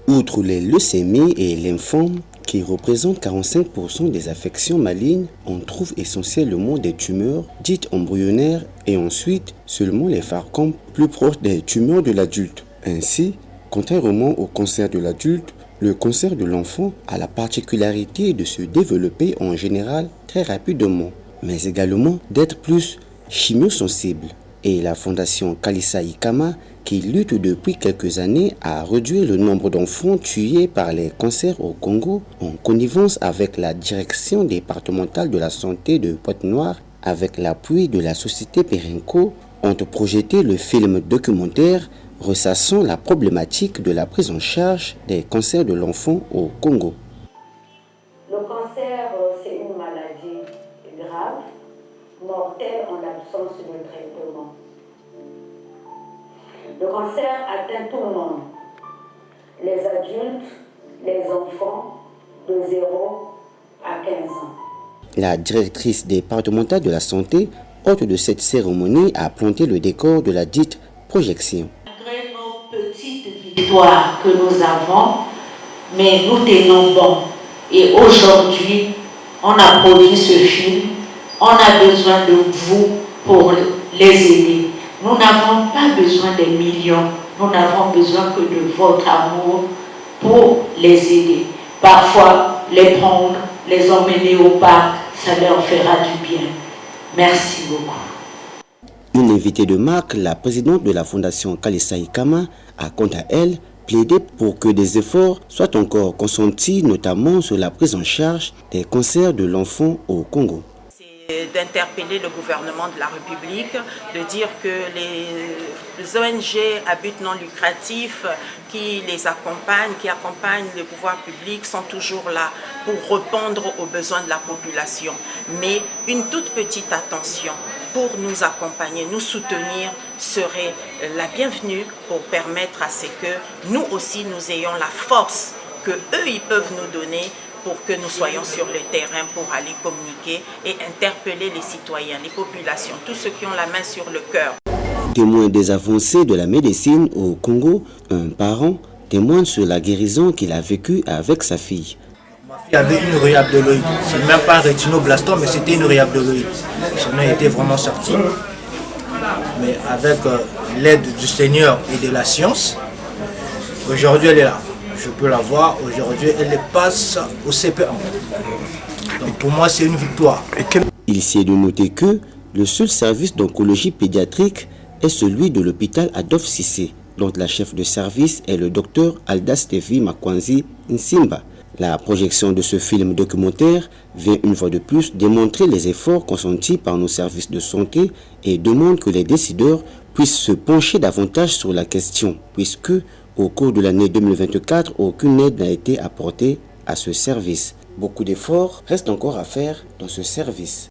Outre les leucémies et lymphomes, qui représentent 45% des affections malignes, on trouve essentiellement des tumeurs dites embryonnaires et ensuite seulement les sarcomes plus proches des tumeurs de l'adulte. Ainsi, contrairement au cancer de l'adulte, le cancer de l'enfant a la particularité de se développer en général très rapidement, mais également d'être plus chimiosensible. Et la fondation Kalisa Ikama, qui lutte depuis quelques années à réduire le nombre d'enfants tués par les cancers au Congo, en connivence avec la direction départementale de la santé de Pointe-Noire, avec l'appui de la société Perenco, ont projeté le film documentaire ressassant la problématique de la prise en charge des cancers de l'enfant au Congo. Le cancer, c'est une maladie grave, mortelle en l'absence de traitement. Le cancer atteint tout le monde, les adultes, les enfants, de 0 à 15 ans. La directrice départementale de la santé, hôte de cette cérémonie, a planté le décor de la dite projection. Malgré nos petites victoires que nous avons, mais nous tenons bon. Et aujourd'hui, on a produit ce film, on a besoin de vous pour les aider. Nous n'avons pas besoin des millions, nous n'avons besoin que de votre amour pour les aider. Parfois, les prendre, les emmener au parc, ça leur fera du bien. Merci beaucoup. Une invitée de marque, la présidente de la fondation Kalisa Ikama, a quant à elle plaidé pour que des efforts soient encore consentis, notamment sur la prise en charge des cancers de l'enfant au Congo. D'interpeller le gouvernement de la République, de dire que les ONG à but non lucratif qui les accompagnent, qui accompagnent les pouvoirs publics sont toujours là pour répondre aux besoins de la population. Mais une toute petite attention pour nous accompagner, nous soutenir serait la bienvenue pour permettre à ce que nous aussi nous ayons la force que eux ils peuvent nous donner pour que nous soyons sur le terrain pour aller communiquer et interpeller les citoyens, les populations, tous ceux qui ont la main sur le cœur. Témoin des avancées de la médecine au Congo, un parent témoigne sur la guérison qu'il a vécue avec sa fille. Ma fille avait une rhabdomyolyse. Ce n'est même pas un rétinoblastome, mais c'était une rhabdomyolyse. Son œil était vraiment sorti. Mais avec l'aide du Seigneur et de la science, aujourd'hui elle est là. Je peux la voir, aujourd'hui elle passe au CP1. Donc pour moi c'est une victoire. Il s'y est de noter que le seul service d'oncologie pédiatrique est celui de l'hôpital Adolphe Cissé, dont la chef de service est le docteur Alda Stevie Makwanzi Nsimba. La projection de ce film documentaire vient une fois de plus démontrer les efforts consentis par nos services de santé et demande que les décideurs puissent se pencher davantage sur la question, puisque au cours de l'année 2024, aucune aide n'a été apportée à ce service. Beaucoup d'efforts restent encore à faire dans ce service.